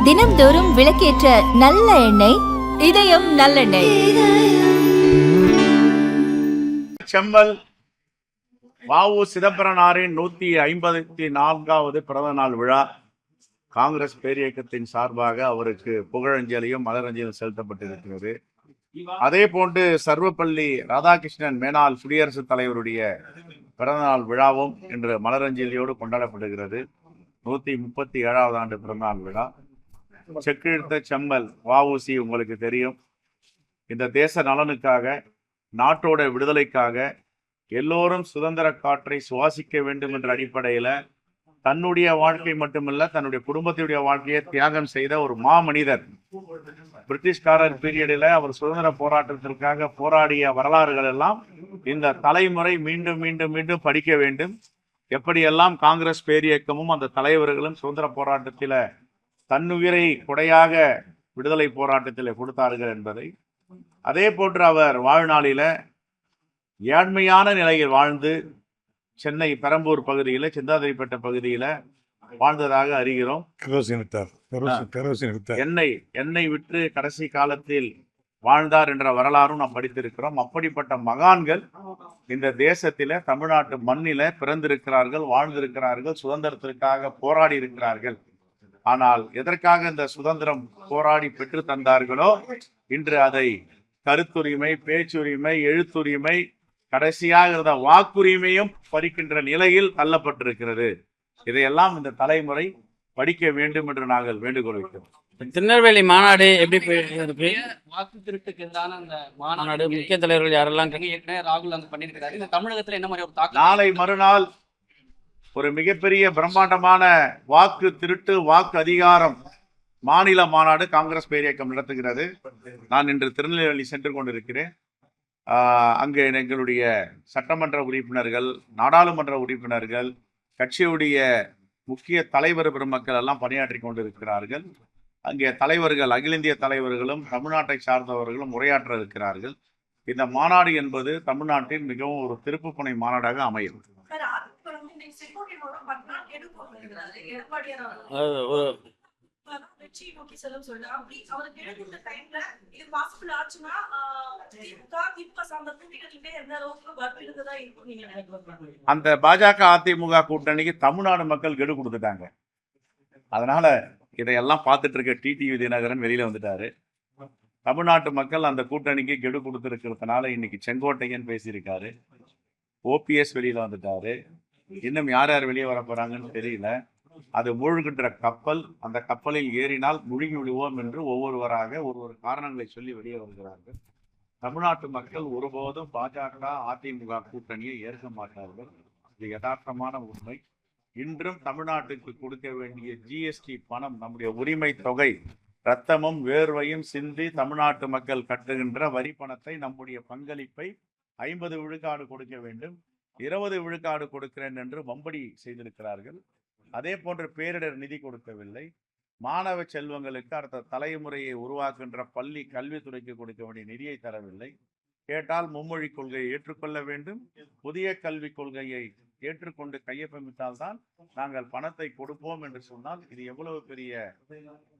தினம்தோறும் விளக்கேற்ற நல்ல எண்ணெய் இதயம் நல்லெண்ணெய். செம்மல் வ.உ. சிதம்பரனாரின் 154வது பிறந்த நாள் விழா காங்கிரஸ் பேரியக்கத்தின் சார்பாக அவருக்கு புகழஞ்சலியும் மலரஞ்சலியும் செலுத்தப்பட்டிருக்கிறது. அதே போன்று சர்வப்பள்ளி ராதாகிருஷ்ணன் மேனாள் குடியரசுத் தலைவருடைய பிறந்தநாள் விழாவும் இன்று மலரஞ்சலியோடு கொண்டாடப்படுகிறது. 137வது ஆண்டு பிறந்தநாள் விழா. செக்கிழுத்த செம்மல் வ.உ.சி. உங்களுக்கு தெரியும், இந்த தேச நலனுக்காக, நாட்டோட விடுதலைக்காக, எல்லோரும் சுதந்திர காற்றை சுவாசிக்க வேண்டும் என்ற அடிப்படையில் தன்னுடைய வாழ்க்கை மட்டுமல்ல, தன்னுடைய குடும்பத்தினுடைய வாழ்க்கையை தியாகம் செய்த ஒரு மாமனிதர். பிரிட்டிஷ்காரர் பீரியடில் அவர் சுதந்திர போராட்டத்திற்காக போராடிய வரலாறுகள் எல்லாம் இந்த தலைமுறை மீண்டும் மீண்டும் மீண்டும் படிக்க வேண்டும். எப்படியெல்லாம் காங்கிரஸ் பேரியக்கமும் அந்த தலைவர்களும் சுதந்திர போராட்டத்தில் தன்னுயிரை கொடையாக விடுதலை போராட்டத்தில் கொடுத்தார்கள் என்பதை, அதே போன்று அவர் வாழ்நாளில ஏழ்மையான நிலையில் வாழ்ந்து சென்னை பெரம்பூர் பகுதியில், சிந்தாதிரிப்பட்ட பகுதியில் வாழ்ந்ததாக அறிகிறோம். எண்ணெய் விற்று கடைசி காலத்தில் வாழ்ந்தார் என்ற வரலாறும் நாம் படித்திருக்கிறோம். அப்படிப்பட்ட மகான்கள் இந்த தேசத்தில, தமிழ்நாட்டு மண்ணில பிறந்திருக்கிறார்கள், வாழ்ந்திருக்கிறார்கள், சுதந்திரத்திற்காக போராடி இருக்கிறார்கள். ஆனால் எதற்காக இந்த சுதந்திரம் போராடி பெற்று தந்தார்களோ, இன்று அதை கருத்துரிமை, பேச்சுரிமை, எழுத்துரிமை, கடைசியாக இருந்த வாக்குரிமையும் பறிக்கின்ற நிலையில் தள்ளப்பட்டிருக்கிறது. இதையெல்லாம் இந்த தலைமுறை படிக்க வேண்டும் என்று நாங்கள் வேண்டுகோள் வைக்கிறோம். திருநெல்வேலி மாநாடு எப்படி இருக்கு? வாக்கு திருட்டுக்கு எதிரான அந்த மாநாடு முக்கிய தலைவர்கள் யாரெல்லாம் ஏற்கனவே ராகுல் அங்க பண்ணியிருக்கிறாரு. இந்த தமிழகத்துல என்ன மாதிரி ஒரு தாக்கம்? நாளை மறுநாள் ஒரு மிகப்பெரிய பிரம்மாண்டமான வாக்கு திருட்டு, வாக்கு அதிகாரம் மாநில மாநாடு காங்கிரஸ் பேரியக்கம் நடத்துகிறது. நான் இன்று திருநெல்வேலி சென்று கொண்டிருக்கிறேன். அங்கு எங்களுடைய சட்டமன்ற உறுப்பினர்கள், நாடாளுமன்ற உறுப்பினர்கள், கட்சியுடைய முக்கிய தலைவர் பெருமக்கள் எல்லாம் பணியாற்றி கொண்டிருக்கிறார்கள். அங்கே தலைவர்கள், அகில இந்திய தலைவர்களும் தமிழ்நாட்டை சார்ந்தவர்களும் உரையாற்ற இருக்கிறார்கள். இந்த மாநாடு என்பது தமிழ்நாட்டின் மிகவும் ஒரு திருப்புமுனை மாநாடாக அமையும். அந்த பாஜக அதிமுக கூட்டணிக்கு தமிழ்நாடு மக்கள் கெடு கொடுத்துட்டாங்க. அதனால இதையெல்லாம் பார்த்துட்டு இருக்க டிடிவி தினகரன் வெளியில வந்துட்டாரு. தமிழ்நாட்டு மக்கள் அந்த கூட்டணிக்கு கெடு கொடுத்துருக்கிறதுனால இன்னைக்கு செங்கோட்டையன் பேசியிருக்காரு, ஓபிஎஸ் வெளியில வந்துட்டாரு. இன்னும் யார் யார் வெளியே வர போறாங்கன்னு தெரியல. அது மூழ்கின்ற கப்பல், அந்த கப்பலில் ஏறினால் முழுகி விடுவோம் என்று ஒவ்வொருவராக ஒரு காரணங்களை சொல்லி வெளியே வருகிறார்கள். தமிழ்நாட்டு மக்கள் ஒருபோதும் பாஜக அதிமுக கூட்டணியை ஏற்க மாட்டார்கள். இது யதார்த்தமான உண்மை. இன்றும் தமிழ்நாட்டுக்கு கொடுக்க வேண்டிய ஜிஎஸ்டி பணம், நம்முடைய உரிமை தொகை, இரத்தமும் வேர்வையும் சிந்தி தமிழ்நாட்டு மக்கள் கட்டுகின்ற வரி பணத்தை, நம்முடைய பங்களிப்பை 50 விழுக்காடு கொடுக்க வேண்டும், 20 விழுக்காடு கொடுக்கிறேன் என்று வம்படி செய்திருக்கிறார்கள். அதே போன்று பேரிடர் நிதி கொடுக்கவில்லை. மாணவ செல்வங்களுக்கு அடுத்த தலைமுறையை உருவாக்குகின்ற பள்ளி கல்வித்துறைக்கு கொடுக்க வேண்டிய நிதியை தரவில்லை. கேட்டால் மும்மொழி கொள்கையை ஏற்றுக்கொள்ள வேண்டும், புதிய கல்விக் கொள்கையை ஏற்றுக்கொண்டு கையொப்பமிட்டால்தான் நாங்கள் பணத்தை கொடுப்போம் என்று சொன்னால் இது எவ்வளவு பெரிய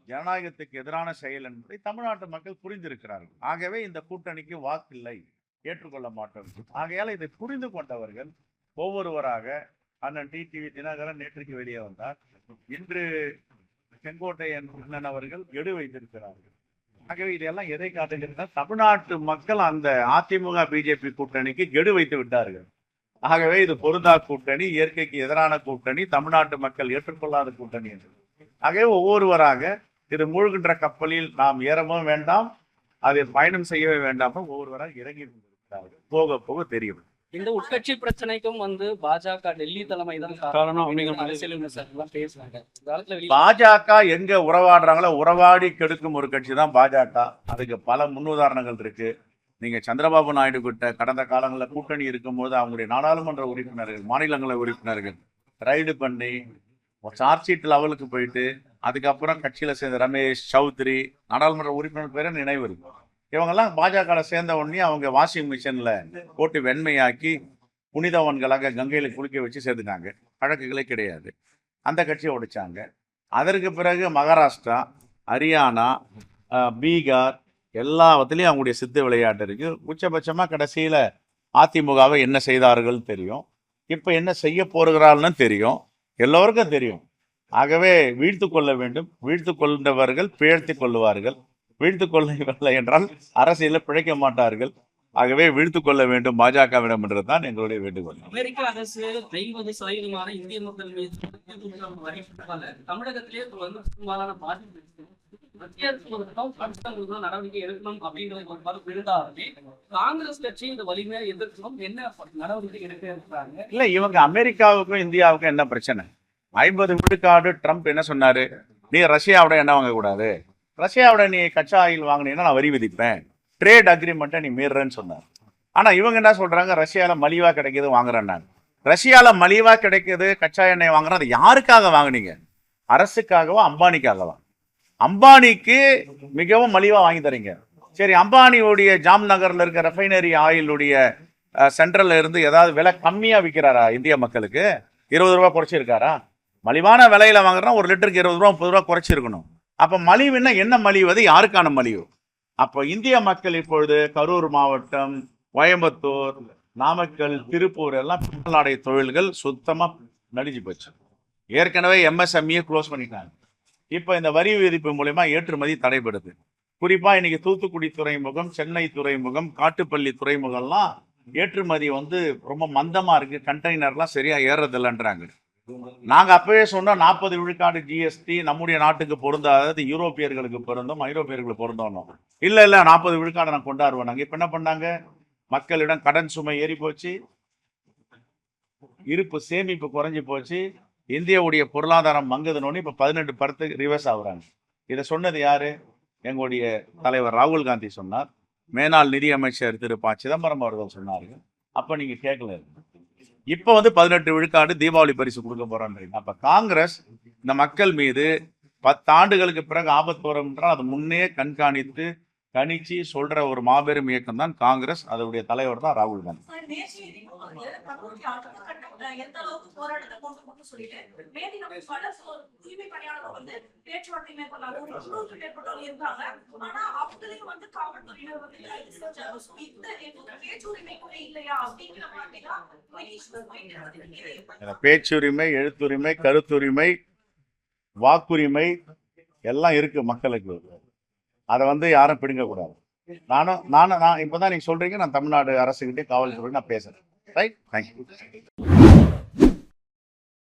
ஜனநாயகத்துக்கு எதிரான செயல் என்பதை தமிழ்நாட்டு மக்கள் புரிந்திருக்கிறார்கள். ஆகவே இந்த கூட்டணிக்கு வாக்கில்லை, ஏற்றுக்கொள்ள மாட்டோம். ஆகையால் இதை புரிந்து கொண்டவர்கள் ஒவ்வொருவராக, அண்ணன் டிடிவி தினகரன் நேற்றுக்கு வெளியே வந்தார், இன்று செங்கோட்டையன் அவர்கள் எடு வைத்திருக்கிறார்கள். ஆகவே இதெல்லாம் எதை காட்டுகிறதா? தமிழ்நாட்டு மக்கள் அந்த அதிமுக பிஜேபி கூட்டணிக்கு கெடு வைத்து விட்டார்கள். ஆகவே இது பொருந்தா கூட்டணி, இயற்கைக்கு எதிரான கூட்டணி, தமிழ்நாட்டு மக்கள் ஏற்றுக்கொள்ளாத கூட்டணி என்று. ஆகவே ஒவ்வொருவராக இது மூழ்கின்ற கப்பலில் நாம் ஏறவும் வேண்டாம், அதில் பயணம் செய்யவே வேண்டாமோ ஒவ்வொருவராக இறங்கி கொண்டிருக்கிறார்கள். போக போக தெரியும். இந்த உட்கட்சி பிரச்சனைக்கும் பாஜக டெல்லி தலைமை தான் காரணம் அப்படிங்கிற அரசியல் பேசுறாங்க. பாஜக எங்க உறவாடுறாங்களோ உறவாடி கெடுக்கும் ஒரு கட்சி தான் பாஜக. அதுக்கு பல முன்னுதாரணங்கள் இருக்கு. நீங்க சந்திரபாபு நாயுடு கிட்ட கடந்த காலங்களில் கூட்டணி இருக்கும்போது அவங்களுடைய நாடாளுமன்ற உறுப்பினர்கள், மாநிலங்களவை உறுப்பினர்கள் ரைடு பண்ணி சார்ஜ் ஷீட் லெவலுக்கு போயிட்டு, அதுக்கப்புறம் கட்சியில சேர்ந்த ரமேஷ் சௌத்ரி நாடாளுமன்ற உறுப்பினர் பேரை நினைவு இருக்கும். இவங்கெல்லாம் பாஜக சேர்ந்த உடனே அவங்க வாஷிங் மிஷின்ல போட்டு வெண்மையாக்கி புனிதவன்களாக கங்கையில குளிக்க வச்சு சேர்த்துட்டாங்க. வழக்குகளே கிடையாது. அந்த கட்சியை உடைச்சாங்க. அதற்கு பிறகு மகாராஷ்டிரா, ஹரியானா, பீகார் எல்லாத்துலேயும் அவங்களுடைய சித்து விளையாட்டு இருக்குது. உச்சபட்சமாக கடைசியில் அதிமுகவை என்ன செய்தார்கள் தெரியும், இப்போ என்ன செய்ய போகிறாள்னு தெரியும், எல்லோருக்கும் தெரியும். ஆகவே வீழ்த்து கொள்ள வேண்டும். வீழ்த்து கொண்டவர்கள் பிழைத்து கொள்ளுவார்கள். வீழ்த்து கொள்ளவில்லை என்றால் அரசியலில் பிழைக்க மாட்டார்கள். ஆகவே வீழ்த்து கொள்ள வேண்டும் பாஜகவிடம் என்றுதான் எங்களுடைய வேண்டுகோள். அமெரிக்க அரசு 50% இந்திய மக்கள் மீது வரி போட்டால தமிழகத்திலே வந்து பெரும்பாலான பாதிப்பு இருக்கு. மத்திய அரசு ஒரு அடுத்தவங்களுக்கு நடவடிக்கை எடுக்கணும் அப்படின்றது ஒரு மறுப்பு இருந்தாலுமே காங்கிரஸ் கட்சி இந்த வலிமையை எதிர்க்கணும் என்ன நடவடிக்கை எடுக்க இருக்கிறாங்க? இல்ல, இவங்க அமெரிக்காவுக்கும் இந்தியாவுக்கும் என்ன பிரச்சனை? 50 விழுக்காடு ட்ரம்ப் என்ன சொன்னாரு? நீ ரஷ்யாவோட என்ன வாங்கக்கூடாது, ரஷ்யாவோட நீ கச்சா ஆயில் வாங்கினீங்கன்னா நான் வரி விதிப்பேன், ட்ரேட் அக்ரிமெண்ட்டை நீ மீறுறேன்னு சொன்னார். ஆனா இவங்க என்ன சொல்றாங்க? ரஷ்யால மலிவா கிடைக்குது வாங்குறேன். நான் ரஷ்யால மலிவா கிடைக்குது கச்சா எண்ணெய் வாங்குறேன். அது யாருக்காக வாங்குனீங்க? அரசுக்காகவா அம்பானிக்காகவா? அம்பானிக்கு மிகவும் மலிவா வாங்கி தரீங்க. சரி, அம்பானியுடைய ஜாம் நகர்ல இருக்க ரெஃபைனரி ஆயிலுடைய சென்ட்ரல்ல இருந்து ஏதாவது விலை கம்மியா விற்கிறாரா இந்திய மக்களுக்கு? 20 ரூபா குறைச்சிருக்காரா? மலிவான விலையில வாங்குறா, ஒரு லிட்டருக்கு 20 ரூபா 30 ரூபா குறைச்சிருக்கணும். அப்ப மலிவுன்னா என்ன மலிவு? அது யாருக்கான மலிவு? அப்போ இந்திய மக்கள் இப்பொழுது கரூர் மாவட்டம், கோயம்புத்தூர், நாமக்கல், திருப்பூர் எல்லாம் பின்னலாடை தொழில்கள் சுத்தமா நடிஞ்சு போச்சு. ஏற்கனவே எம்எஸ்எம்இ க்ளோஸ் பண்ணிட்டாங்க. இப்போ இந்த வரி விதிப்பு மூலமா ஏற்றுமதி தடைபடுது. குறிப்பா இன்னைக்கு தூத்துக்குடி துறைமுகம், சென்னை துறைமுகம், காட்டுப்பள்ளி துறைமுகம்லாம் ஏற்றுமதி வந்து ரொம்ப மந்தமா இருக்கு. கண்டெய்னர்லாம் சரியா ஏறதில்லைன்றாங்க. நாங்க அப்பவே சொன்னோம் 40 விழுக்காடு ஜிஎஸ்டி நம்முடைய நாட்டுக்கு பொருந்தாதது, யூரோப்பியர்களுக்கு பொருந்தும், ஐரோப்பியர்களுக்கு பொருந்தோம். இல்ல 40 விழுக்காடு நான் கொண்டாடுவோம். நாங்க இப்ப என்ன பண்ணாங்க? மக்களிடம் கடன் சுமை ஏறி போச்சு, இருப்பு சேமிப்பு குறைஞ்சி போச்சு, இந்தியாவுடைய பொருளாதாரம் மங்குதுன்னு இப்ப 18% ரிவர்ஸ் ஆகுறாங்க. இதை சொன்னது யாரு? எங்களுடைய தலைவர் ராகுல் காந்தி சொன்னார். மேனாள் நிதியமைச்சர் திரு ப சிதம்பரம் அவர்கள் சொன்னார்கள். அப்ப நீங்க கேட்கல. இப்ப வந்து 18 விழுக்காடு தீபாவளி பரிசு கொடுக்க போறோன்றீங்க. அப்ப காங்கிரஸ் இந்த மக்கள் மீது 10 ஆண்டுகளுக்கு பிறகு ஆபத்து வரும் என்றால் அது முன்னே கண்காணித்து கணிச்சு சொல்ற ஒரு மாபெரும் இயக்கம் தான் காங்கிரஸ். அதனுடைய தலைவர் தான் ராகுல் காந்தி. பேச்சுரிமை, எழுத்துரிமை, கருத்துரிமை, வாக்குரிமை எல்லாம் இருக்கு மக்களுக்கு. அதை வந்து யாரும் பிடுங்கக்கூடாது. நான் இப்பதான் நீங்க சொல்றீங்க, நான் தமிழ்நாடு அரசுகிட்டே காவல்துறை நான் பேசுறேன். Right, thank you.